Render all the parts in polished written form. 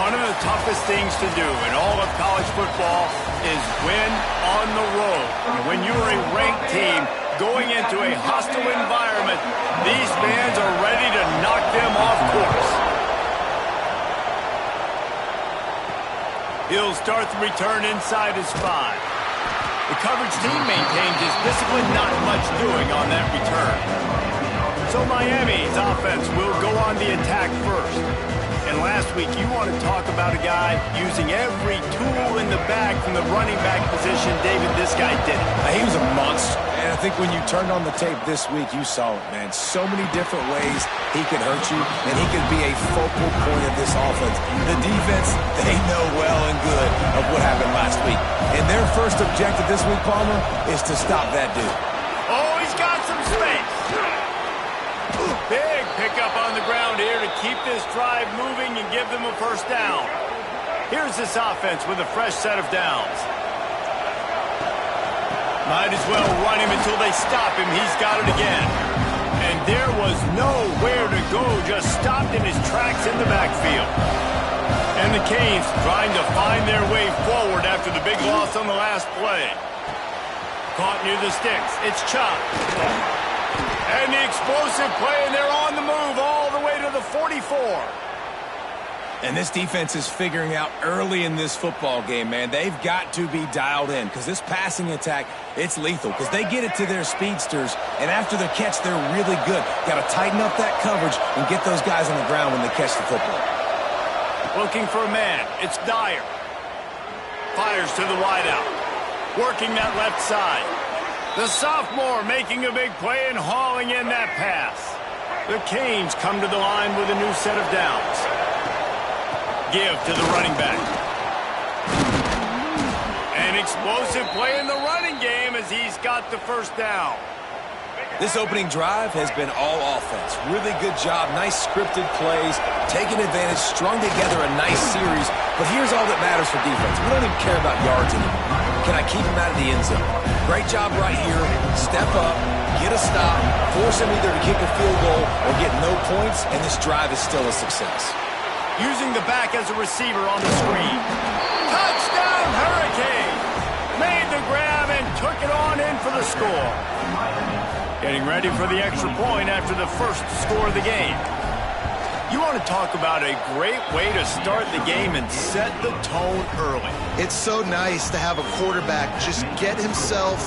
One of the toughest things to do in all of college football is win on the road. When you're a ranked team going into a hostile environment, these fans are ready to knock them off course. He'll start the return inside his 5. The coverage team maintains his discipline, not much doing on that return. So Miami's offense will go on the attack first. And last week, you want to talk about a guy using every tool in the bag from the running back position. David, this guy did it. He was a monster. And I think when you turned on the tape this week, you saw it, man. So many different ways he could hurt you, and he could be a focal point of this offense. The defense, they know well and good of what happened last week. And their first objective this week, Palmer, is to stop that dude. Oh, he's got some space. Big pickup on the ground here to keep this drive moving and give them a first down. Here's this offense with a fresh set of downs. Might as well run him until they stop him. He's got it again. And there was nowhere to go, just stopped in his tracks in the backfield. And the Canes trying to find their way forward after the big loss on the last play. Caught near the sticks. It's Chubb. And the explosive play, and they're on the move all the way to the 44. And this defense is figuring out early in this football game, man. They've got to be dialed in because this passing attack, it's lethal because they get it to their speedsters, and after the catch, they're really good. Got to tighten up that coverage and get those guys on the ground when they catch the football. Looking for a man. It's Dyer. Fires to the wideout. Working that left side. The sophomore making a big play and hauling in that pass. The Canes come to the line with a new set of downs. Give to the running back. An explosive play in the running game as he's got the first down. This opening drive has been all offense. Really good job, nice scripted plays, taking advantage, strung together a nice series. But here's all that matters for defense. We don't even care about yards anymore. Can I keep him out of the end zone? Great job right here. Step up, get a stop, force him either to kick a field goal or get no points, and this drive is still a success. Using the back as a receiver on the screen. Touchdown, Hurricane! Made the grab and took it on in for the score. Getting ready for the extra point after the first score of the game. You want to talk about a great way to start the game and set the tone early. It's so nice to have a quarterback just get himself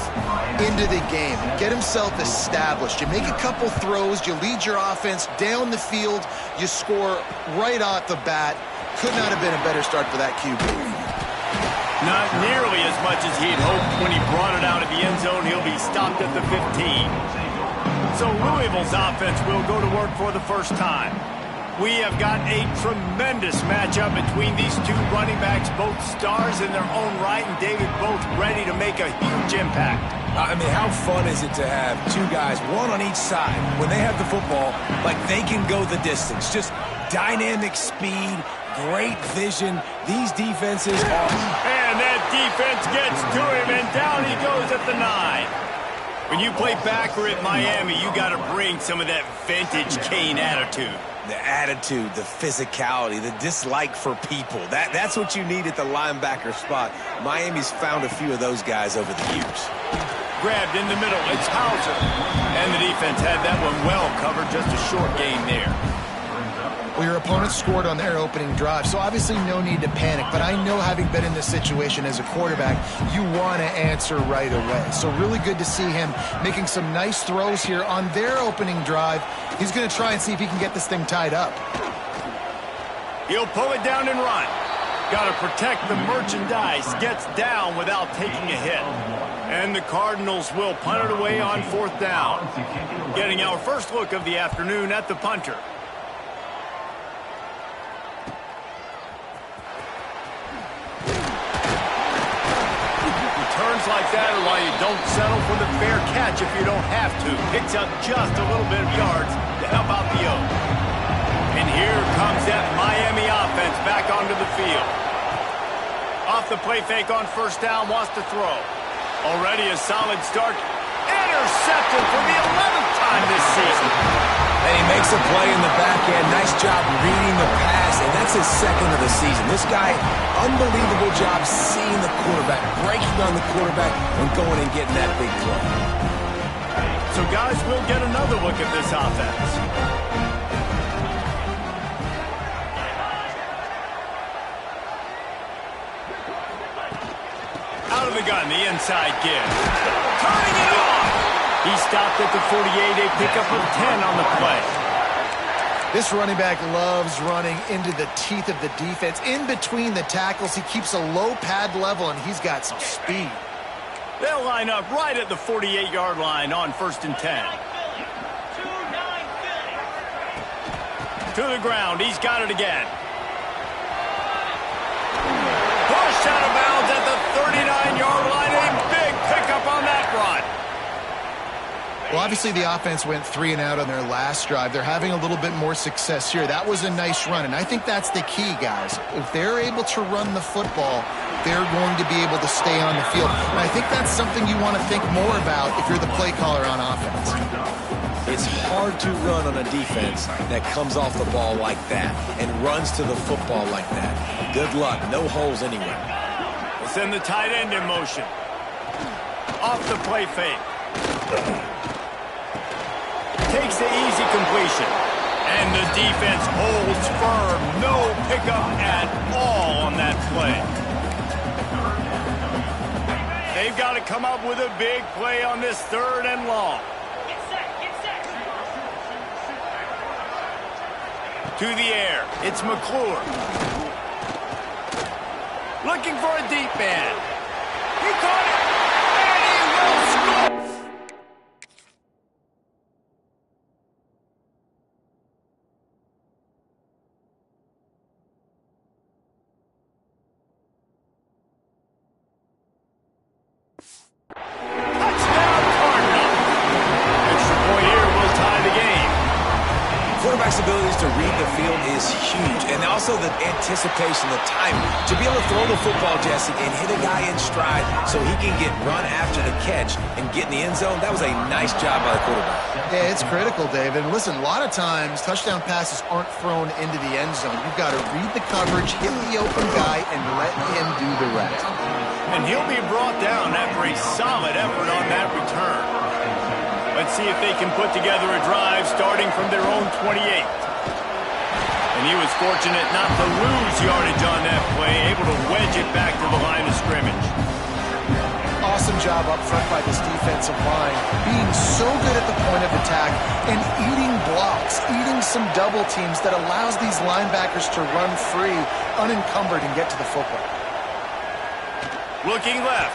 into the game, get himself established. You make a couple throws, you lead your offense down the field, you score right off the bat. Could not have been a better start for that QB. Not nearly as much as he'd hoped when he brought it out of the end zone. He'll be stopped at the 15. So Louisville's offense will go to work for the first time. We have got a tremendous matchup between these two running backs, both stars in their own right, and David, both ready to make a huge impact. I mean, how fun is it to have two guys, one on each side, when they have the football, like they can go the distance. Just dynamic speed, great vision. These defenses are... And that defense gets to him, and down he goes at the 9. When you play backer at Miami, you got to bring some of that vintage Kane attitude. The attitude, the physicality, the dislike for people. That's what you need at the linebacker spot. Miami's found a few of those guys over the years. Grabbed in the middle, it's Hauser. And the defense had that one well covered, just a short gain there. Well, your opponent scored on their opening drive, so obviously no need to panic. But I know, having been in this situation as a quarterback, you want to answer right away. So really good to see him making some nice throws here on their opening drive. He's going to try and see if he can get this thing tied up. He'll pull it down and run. Got to protect the merchandise. Gets down without taking a hit. And the Cardinals will punt it away on 4th down. Getting our first look of the afternoon at the punter. Turns like that are why you don't settle for the fair catch if you don't have to. Picks up just a little bit of yards to help out the O. And here comes that Miami offense back onto the field. Off the play fake on 1st down, wants to throw. Already a solid start. Intercepted for the 11th time this season. And he makes Makes a play in the back end. Nice job reading the pass, and that's his second of the season. This guy, unbelievable job seeing the quarterback, breaking on the quarterback, and going and getting that big play. So, guys, we'll get another look at this offense. Out of the gun, the inside give. Turning it on! He stopped at the 48, a pickup of 10 on the play. This running back loves running into the teeth of the defense. In between the tackles, he keeps a low pad level, and he's got some speed. They'll line up right at the 48-yard line on 1st and 10. To the ground. He's got it again. Pushed out of bounds at the 39-yard line. A big pickup on that run. Well, obviously the offense went 3 and out on their last drive. They're having a little bit more success here. That was a nice run, and I think that's the key, guys. If they're able to run the football, they're going to be able to stay on the field. And I think that's something you want to think more about if you're the play caller on offense. It's hard to run on a defense that comes off the ball like that and runs to the football like that. Good luck. No holes anywhere. We'll send the tight end in motion. Off the play fake. Takes the easy completion. And the defense holds firm. No pickup at all on that play. They've got to come up with a big play on this 3rd and long. To the air. It's McClure. Looking for a deep man. He caught it. And he will score. Touchdown, Cardinal. Extra point here will tie the game. Quarterback's abilities to read the field is huge, and also the anticipation, the timing. To be able to throw the football, Jesse, and hit a guy in stride so he can get run after the catch and get in the end zone, that was a nice job by the quarterback. Yeah, it's critical, David. And listen, a lot of times touchdown passes aren't thrown into the end zone. You've got to read the coverage, hit the open guy, and let him do the rest. And he'll be brought down after a solid effort on that return. Let's see if they can put together a drive starting from their own 28. And he was fortunate not to lose yardage on that play, able to wedge it back to the line of scrimmage. Awesome job up front by this defensive line, being so good at the point of attack and eating blocks, eating some double teams that allows these linebackers to run free, unencumbered, and get to the football. Looking left.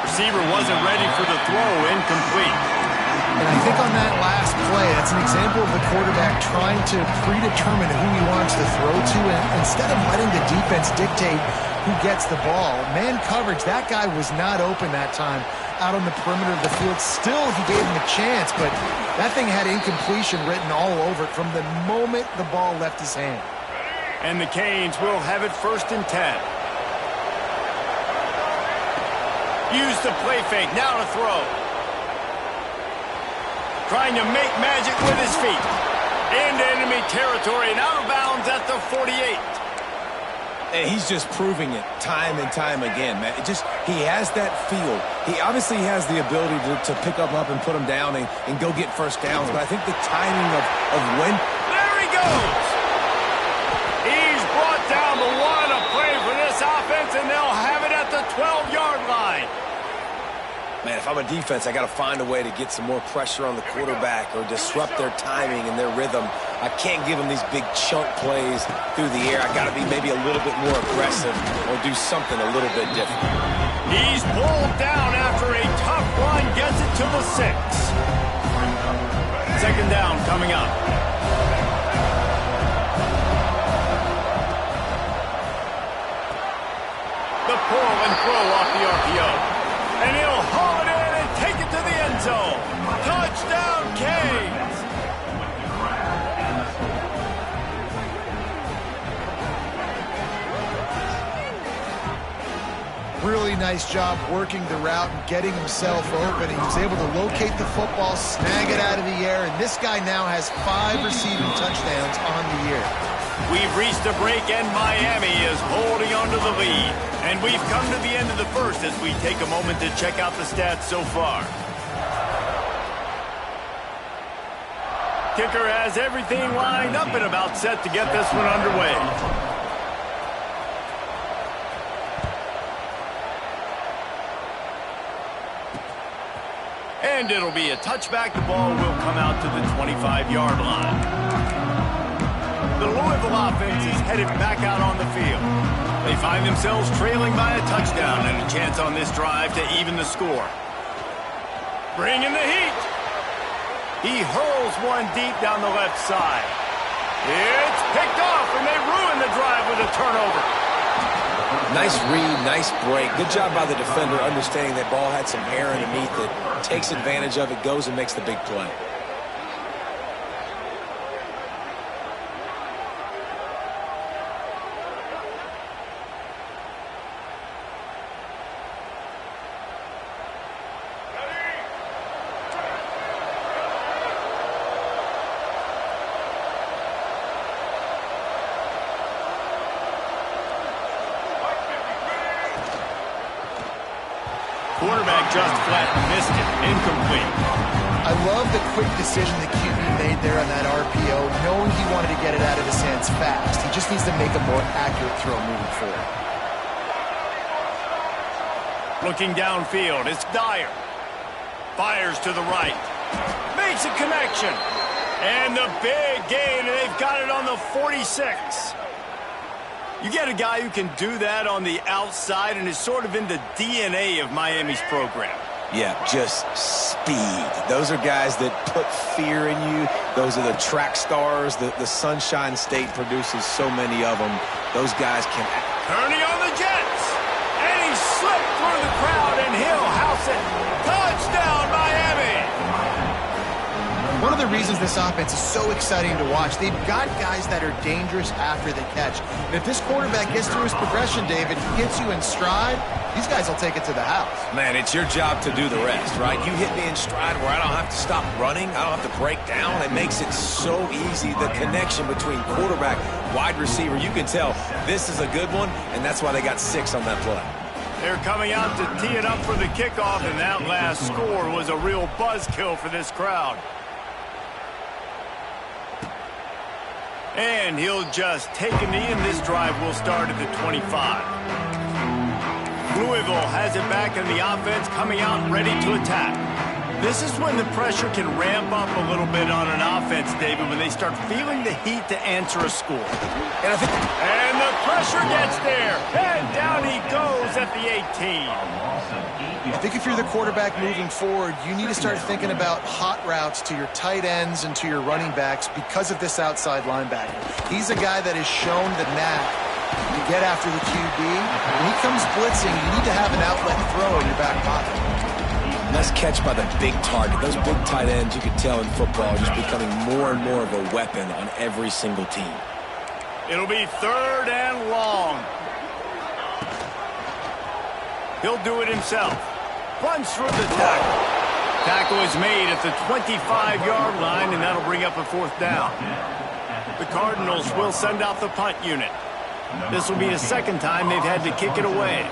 Receiver wasn't ready for the throw, incomplete. And I think on that last play, that's an example of the quarterback trying to predetermine who he wants to throw to, and instead of letting the defense dictate who gets the ball. Man coverage, that guy was not open that time out on the perimeter of the field. Still, he gave him a chance, but that thing had incompletion written all over it from the moment the ball left his hand. And the Canes will have it 1st and 10. Use the play fake, now to throw. Trying to make magic with his feet. Into enemy territory and out of bounds at the 48. And he's just proving it time and time again, man. He has that feel. He obviously has the ability to pick up and put him down and go get first downs. But I think the timing of when... There he goes! He's brought down the one to play for this offense, and they'll have it at the 12-yard line. Man, if I'm a defense, I got to find a way to get some more pressure on the quarterback or disrupt their timing and their rhythm. I can't give them these big chunk plays through the air. I got to be maybe a little bit more aggressive or do something a little bit different. He's pulled down after a tough run, gets it to the 6. 2nd down coming up. The pull and throw off the RPO. And he'll haul it in and take it to the end zone. Touchdown, Canes! Really nice job working the route and getting himself open. He was able to locate the football, snag it out of the air, and this guy now has 5 receiving touchdowns on the year. We've reached a break, and Miami is holding on to the lead. And we've come to the end of the first as we take a moment to check out the stats so far. Kicker has everything lined up and about set to get this one underway. And it'll be a touchback. The ball will come out to the 25-yard line. The Louisville offense is headed back out on the field. They find themselves trailing by a touchdown and a chance on this drive to even the score. Bringing the heat. He hurls one deep down the left side. It's picked off, and they ruin the drive with a turnover. Nice read, nice break. Good job by the defender understanding that ball had some air underneath it. Takes advantage of it, goes and makes the big play. Quarterback just flat missed it. Incomplete. I love the quick decision the QB made there on that RPO, knowing he wanted to get it out of his hands fast. He just needs to make a more accurate throw moving forward. Looking downfield, it's Dyer. Fires to the right. Makes a connection. And the big gain, and they've got it on the 46. You get a guy who can do that on the outside and is sort of in the DNA of Miami's program. Yeah, just speed. Those are guys that put fear in you. Those are the track stars. The Sunshine State produces so many of them. Those guys can... Kearney on the Jets. And he slipped through the crowd, and he'll house it. Touchdown, Miami! One of the reasons this offense is so exciting to watch, they've got guys that are dangerous after the catch. And if this quarterback gets through his progression, David, he gets you in stride, these guys will take it to the house. Man, it's your job to do the rest, right? You hit me in stride where I don't have to stop running. I don't have to break down. It makes it so easy. The connection between quarterback, wide receiver, you can tell this is a good one, and that's why they got 6 on that play. They're coming out to tee it up for the kickoff, and that last score was a real buzzkill for this crowd. And he'll just take a knee, and this drive will start at the 25. Louisville has it back, and the offense coming out ready to attack. This is when the pressure can ramp up a little bit on an offense, David, when they start feeling the heat to answer a score. And the pressure gets there, and down he goes at the 18. I think if you're the quarterback moving forward, you need to start thinking about hot routes to your tight ends and to your running backs because of this outside linebacker. He's a guy that has shown the knack to get after the QB. When he comes blitzing, you need to have an outlet throw in your back pocket. Nice catch by the big target. Those big tight ends, you can tell in football, just becoming more and more of a weapon on every single team. It'll be 3rd and long. He'll do it himself. Runs through the tackle. Tackle is made at the 25-yard line, and that'll bring up a 4th down. The Cardinals will send out the punt unit. This will be the 2nd time they've had to kick it away.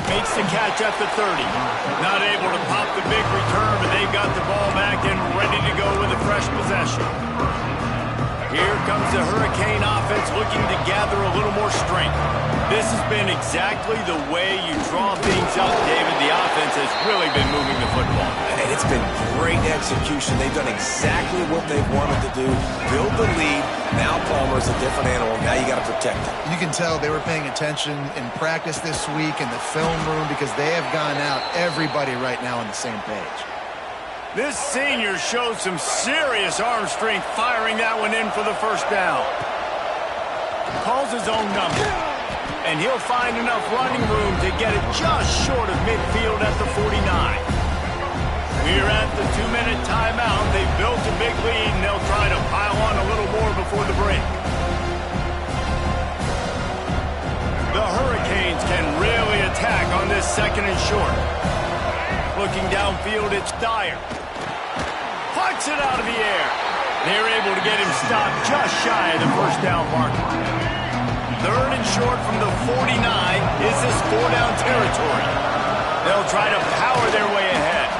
Makes the catch at the 30. Not able to pop the big return, but they've got the ball back and ready to go with a fresh possession. Here comes the Hurricane offense looking to gather a little more strength. This has been exactly the way you draw things up, David. The offense has really been moving the football. And it's been great execution. They've done exactly what they've wanted to do. Build the lead. Now Palmer's a different animal. Now you got to protect him. You can tell they were paying attention in practice this week in the film room because they have gone out everybody right now on the same page. This senior shows some serious arm strength firing that one in for the 1st down. Calls his own number. And he'll find enough running room to get it just short of midfield at the 49. We're at the 2-minute timeout. They've built a big lead, and they'll try to pile on a little more before the break. second and short. Looking downfield, it's Dyer. Pucks it out of the air. They're able to get him stopped just shy of the first down marker. Third and short from the 49 is this four-down territory. They'll try to power their way ahead.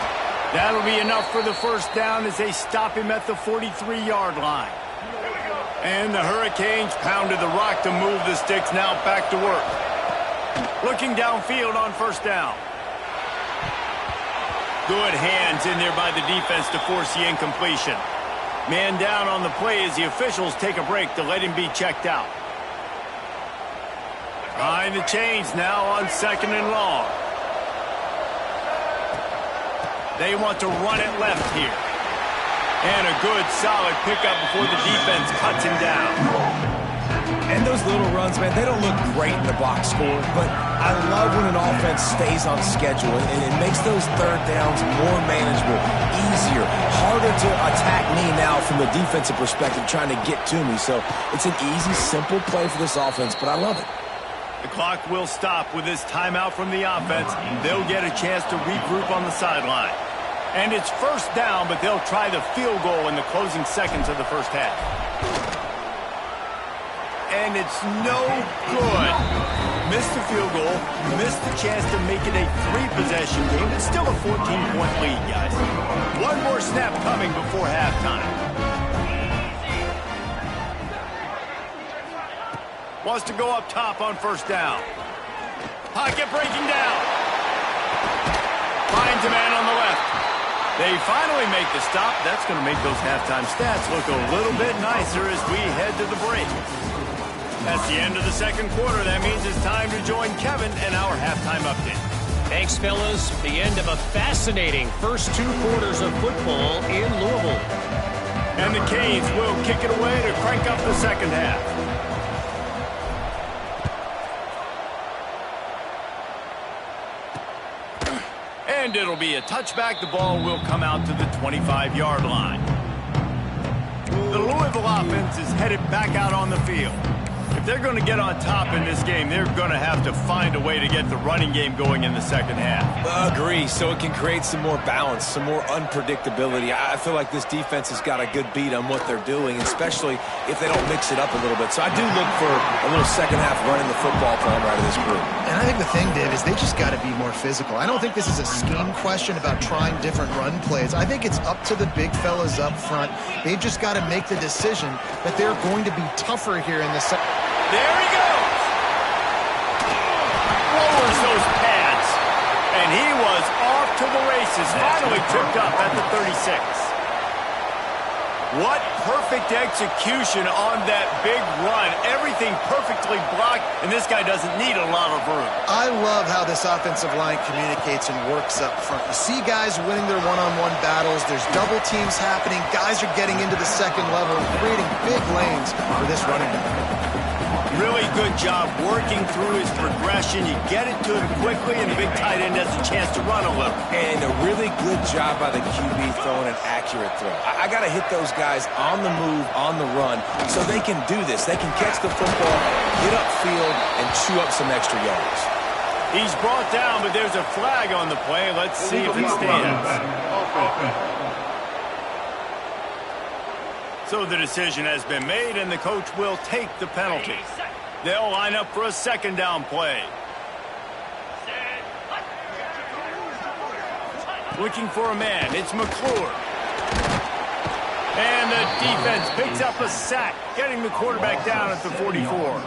That'll be enough for the first down as they stop him at the 43-yard line. And the Hurricanes pounded the rock to move the sticks, now back to work. Looking downfield on first down. Good hands in there by the defense to force the incompletion. Man down on the play as the officials take a break to let him be checked out. Behind the chains now on second and long. They want to run it left here. And a good, solid pickup before the defense cuts him down. And those little runs, man, they don't look great in the box score, but I love when an offense stays on schedule, and it makes those third downs more manageable, easier, harder to attack me now from the defensive perspective trying to get to me. So it's an easy, simple play for this offense, but I love it. The clock will stop with this timeout from the offense. They'll get a chance to regroup on the sideline. And it's first down, but they'll try the field goal in the closing seconds of the first half. And it's no good. Missed the field goal, missed the chance to make it a three-possession game. It's still a 14-point lead, guys. One more snap coming before halftime. Wants to go up top on first down. Pocket breaking down. Finds a man on the left. They finally make the stop. That's going to make those halftime stats look a little bit nicer as we head to the break. That's the end of the second quarter. That means it's time to join Kevin and our halftime update. Thanks, fellas. The end of a fascinating first two quarters of football in Louisville. And the Canes will kick it away to crank up the second half. And it'll be a touchback. The ball will come out to the 25-yard line. The Louisville offense is headed back out on the field. If they're going to get on top in this game, they're going to have to find a way to get the running game going in the second half. Agree, so it can create some more balance, some more unpredictability. I feel like this defense has got a good beat on what they're doing, especially if they don't mix it up a little bit. So I do look for a little second half running the football from right of this group. And I think the thing, Dave, is they just got to be more physical. I don't think this is a scheme question about trying different run plays. I think it's up to the big fellas up front. They've just got to make the decision that they're going to be tougher here in the second. There he goes. Lowers those pads. And he was off to the races. Finally tripped up at the 36. What perfect execution on that big run. Everything perfectly blocked, and this guy doesn't need a lot of room. I love how this offensive line communicates and works up front. You see guys winning their one-on-one battles. There's double teams happening. Guys are getting into the second level and creating big lanes for this running back. Really good job working through his progression. You get it to him quickly, and the big tight end has a chance to run a little. And a really good job by the QB throwing an accurate throw. I got to hit those guys on the move, on the run, so they can do this. They can catch the football, get upfield, and chew up some extra yards. He's brought down, but there's a flag on the play. Let's see if it stands. So the decision has been made, and the coach will take the penalty. They'll line up for a second down play. Looking for a man. It's McClure. And the defense picks up a sack, getting the quarterback down at the 44.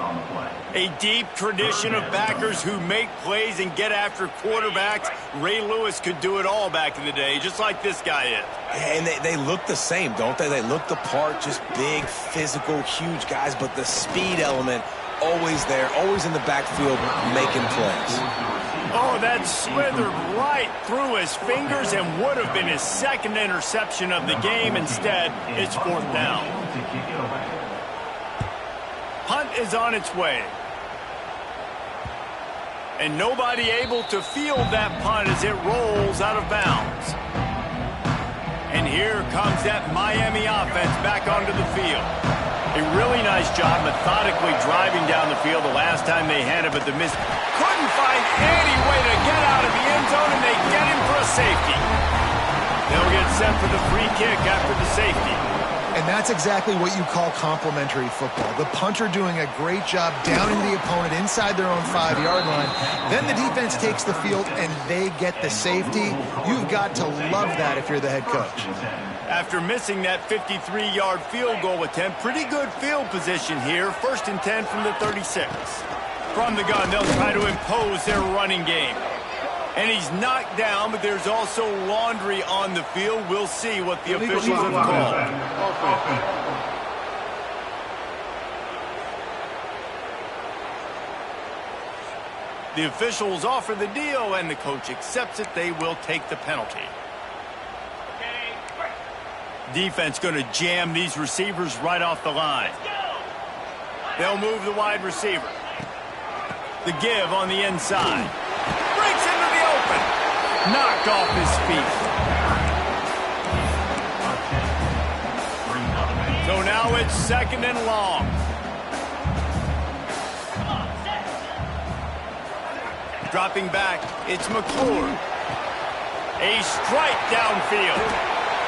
A deep tradition of backers who make plays and get after quarterbacks. Ray Lewis could do it all back in the day, just like this guy is. And they look the same, don't they? They look the part, just big, physical, huge guys, but the speed element always there, always in the backfield making plays. Oh, that slithered right through his fingers and would have been his second interception of the game. Instead, it's fourth down. Punt is on its way. And nobody able to field that punt as it rolls out of bounds. And here comes that Miami offense back onto the field. A really nice job methodically driving down the field the last time they had it, but the miss couldn't find any way to get out of the end zone, and they get him for a safety. They'll get set for the free kick after the safety. And that's exactly what you call complementary football. The punter doing a great job downing the opponent inside their own 5-yard line. Then the defense takes the field and they get the safety. You've got to love that if you're the head coach. After missing that 53-yard field goal attempt, pretty good field position here. 1st and 10 from the 36. From the gun, they'll try to impose their running game. And he's knocked down, but there's also laundry on the field. We'll see what the officials have called. The officials offer the deal, and the coach accepts it. They will take the penalty. Defense going to jam these receivers right off the line. They'll move the wide receiver. The give on the inside. Breaks into the open. Knocked off his feet. So now it's 2nd and long. Dropping back, it's McClure. A strike downfield.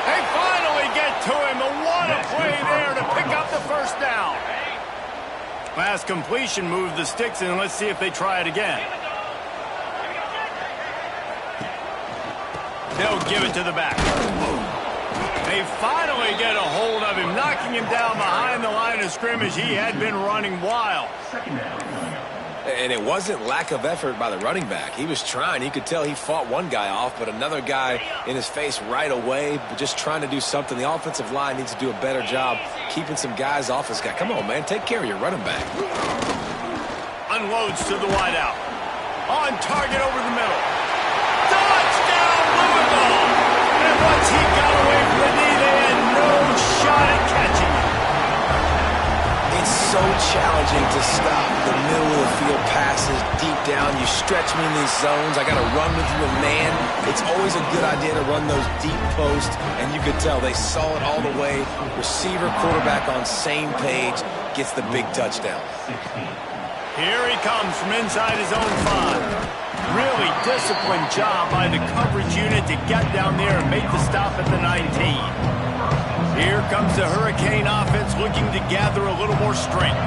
They finally get to him. What a play there to pick up the 1st down. Last completion moved the sticks in. Let's see if they try it again. They'll give it to the back. They finally get a hold of him, knocking him down behind the line of scrimmage. He had been running wild. And it wasn't lack of effort by the running back. He was trying. You could tell he fought one guy off, but another guy in his face right away, but just trying to do something. The offensive line needs to do a better job keeping some guys off his guy. Come on, man. Take care of your running back. Unloads to the wideout. On target over the middle. Touchdown, Louisville! And once he got away from the knee, they had no shot at catching him. It's so challenging to stop the middle of the field passes deep down. You stretch me in these zones. I got to run with you a man. It's always a good idea to run those deep posts, and you could tell they saw it all the way. Receiver, quarterback on same page, gets the big touchdown. Here he comes from inside his own 5. Really disciplined job by the coverage unit to get down there and make the stop at the 19. Here comes the Hurricane offense looking to gather a little more strength.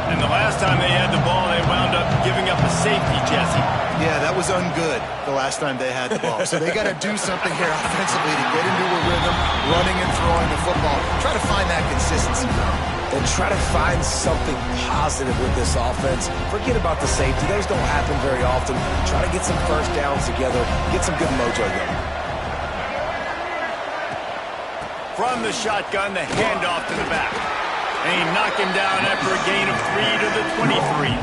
And the last time they had the ball, they wound up giving up a safety, Jesse. Yeah, that was ungood the last time they had the ball. So they got to do something here offensively to get into a rhythm, running and throwing the football. Try to find that consistency. And try to find something positive with this offense. Forget about the safety. Those don't happen very often. Try to get some 1st downs together. Get some good mojo going. From the shotgun, the handoff to the back. And he knocked him down after a gain of 3 to the 23.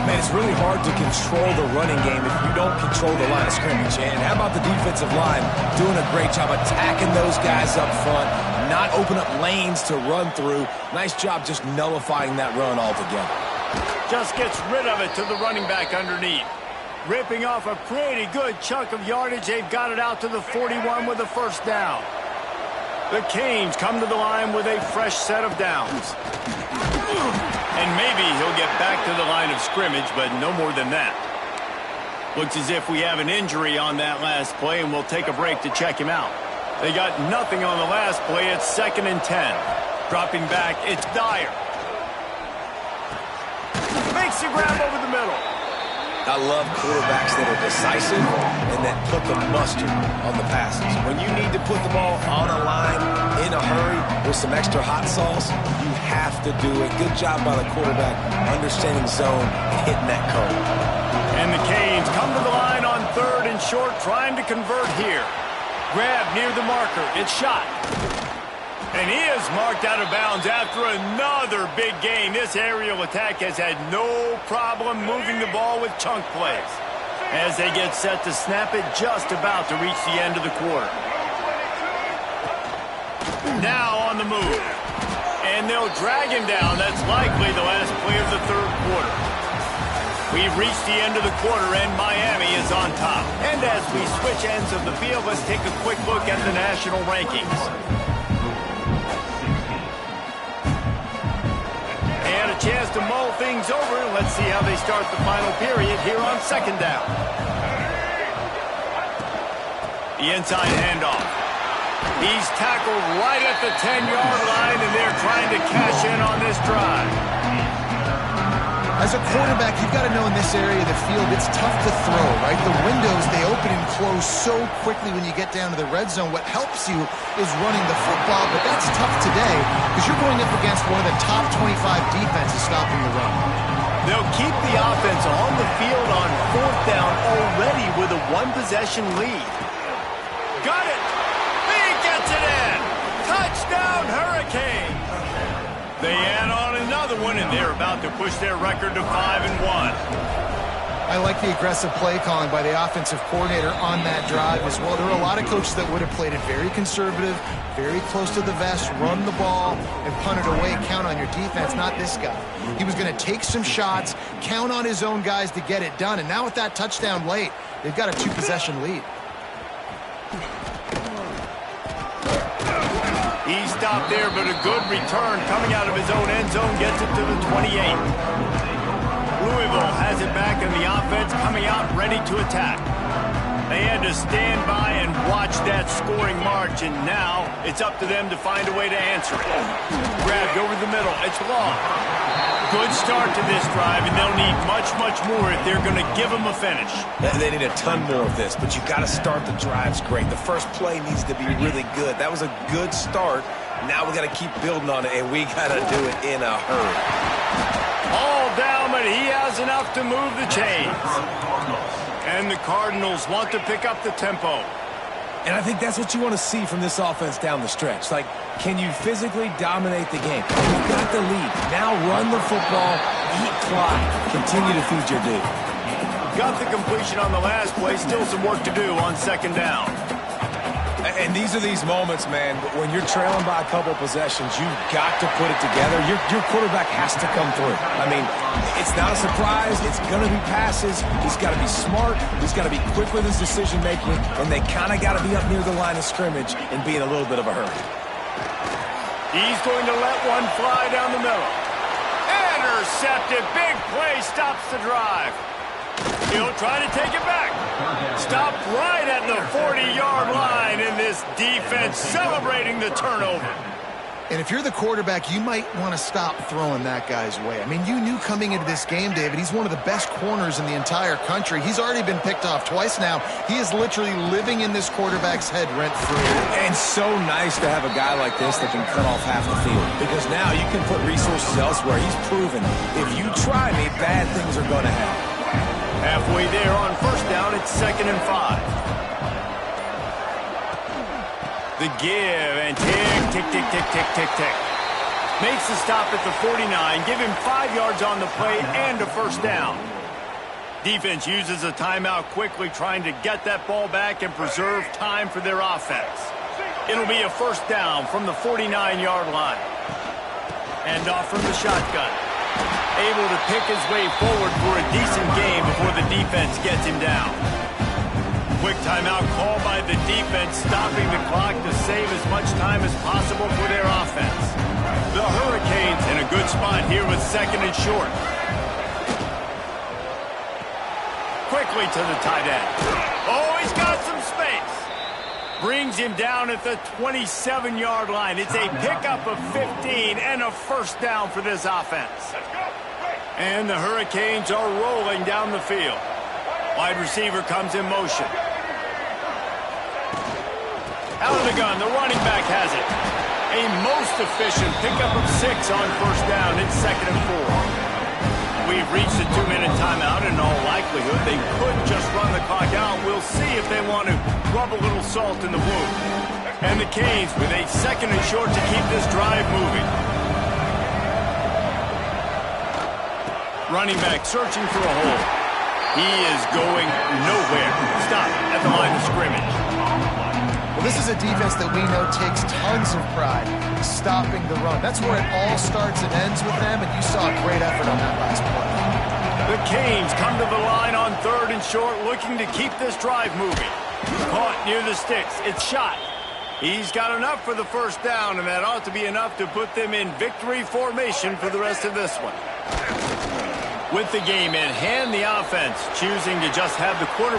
Man, it's really hard to control the running game if you don't control the line of scrimmage. And how about the defensive line doing a great job attacking those guys up front, not open up lanes to run through. Nice job just nullifying that run altogether. Just gets rid of it to the running back underneath. Ripping off a pretty good chunk of yardage. They've got it out to the 41 with a 1st down. The Canes come to the line with a fresh set of downs. And maybe he'll get back to the line of scrimmage, but no more than that. Looks as if we have an injury on that last play, and we'll take a break to check him out. They got nothing on the last play. It's 2nd and 10. Dropping back, it's Dyer. Makes the grab over the middle. I love quarterbacks that are decisive and that put the mustard on the passes. When you need to put the ball on a line in a hurry with some extra hot sauce, you have to do it. Good job by the quarterback understanding zone and hitting that cone. And the Canes come to the line on 3rd and short, trying to convert here. Grab near the marker. It's shot. And he is marked out of bounds after another big gain. This aerial attack has had no problem moving the ball with chunk plays. As they get set to snap it, just about to reach the end of the quarter. Now on the move. And they'll drag him down. That's likely the last play of the 3rd quarter. We've reached the end of the quarter, and Miami is on top. And as we switch ends of the field, let's take a quick look at the national rankings. And a chance to mull things over. Let's see how they start the final period here on second down. The inside handoff. He's tackled right at the 10-yard line, and they're trying to cash in on this drive. As a quarterback, you've got to know in this area of the field, it's tough to throw, right? The windows, they open and close so quickly when you get down to the red zone. What helps you is running the football, but that's tough today because you're going up against one of the top 25 defenses stopping the run. They'll keep the offense on the field on fourth down already with a one-possession lead. Got it! He gets it in! Touchdown, Hurricane! They add on another one, and they're about to push their record to 5-1. I like the aggressive play calling by the offensive coordinator on that drive as well. There are a lot of coaches that would have played it very conservative, very close to the vest, run the ball, and punt it away, count on your defense. Not this guy. He was going to take some shots, count on his own guys to get it done, and now with that touchdown late, they've got a two-possession lead. He stopped there, but a good return coming out of his own end zone gets it to the 28. Louisville has it back, and the offense coming out ready to attack. They had to stand by and watch that scoring march, and now it's up to them to find a way to answer it. Grabbed over the middle. It's long. Good start to this drive, and they'll need much, much more if they're going to give them a finish. They need a ton more of this, but you got to start the drives great. The first play needs to be really good. That was a good start. Now we got to keep building on it, and we got to do it in a hurry. All down, but he has enough to move the chains. And the Cardinals want to pick up the tempo. And I think that's what you want to see from this offense down the stretch. Like, can you physically dominate the game? You've got the lead. Now run the football, eat clock, continue to feed your dude. Got the completion on the last play. Still some work to do on second down. And these are these moments, man, when you're trailing by a couple possessions, you've got to put it together. Your quarterback has to come through. I mean, it's not a surprise. It's going to be passes. He's got to be smart. He's got to be quick with his decision-making, and they kind of got to be up near the line of scrimmage and be in a little bit of a hurry. He's going to let one fly down the middle. Intercepted. Big play stops the drive. He'll try to take it back. Stopped right at the 40-yard line, and this defense celebrating the turnover. And if you're the quarterback, you might want to stop throwing that guy's way. I mean, you knew coming into this game, David, he's one of the best corners in the entire country. He's already been picked off twice now. He is literally living in this quarterback's head rent-free. And so nice to have a guy like this that can cut off half the field, because now you can put resources elsewhere. He's proven if you try me, bad things are going to happen. Halfway there on first down, it's 2nd and 5. The give and tick, tick, tick, tick, tick, tick. Makes the stop at the 49. Give him 5 yards on the play and a first down. Defense uses a timeout quickly, trying to get that ball back and preserve time for their offense. It'll be a first down from the 49-yard line. And off from the shotgun. Able to pick his way forward for a decent game before the defense gets him down. Quick timeout call by the defense, stopping the clock to save as much time as possible for their offense. The Hurricanes in a good spot here with 2nd and short. Quickly to the tight end. Oh, he's got some space. Brings him down at the 27-yard line. It's a pickup of 15 and a first down for this offense. And the Hurricanes are rolling down the field. Wide receiver comes in motion. Out of the gun, the running back has it. A most efficient pickup of 6 on first down. It's 2nd and 4. We've reached a 2-minute timeout. In all likelihood, they could just run the clock out. We'll see if they want to rub a little salt in the wound. And the Canes with a 2nd and short to keep this drive moving. Running back searching for a hole. He is going nowhere. Stop at the line of scrimmage. Well, this is a defense that we know takes tons of pride stopping the run. That's where it all starts and ends with them, and you saw a great effort on that last play. The Canes come to the line on 3rd and short, looking to keep this drive moving. Caught near the sticks. It's shot. He's got enough for the first down, and that ought to be enough to put them in victory formation for the rest of this one. With the game in hand, the offense choosing to just have the quarterback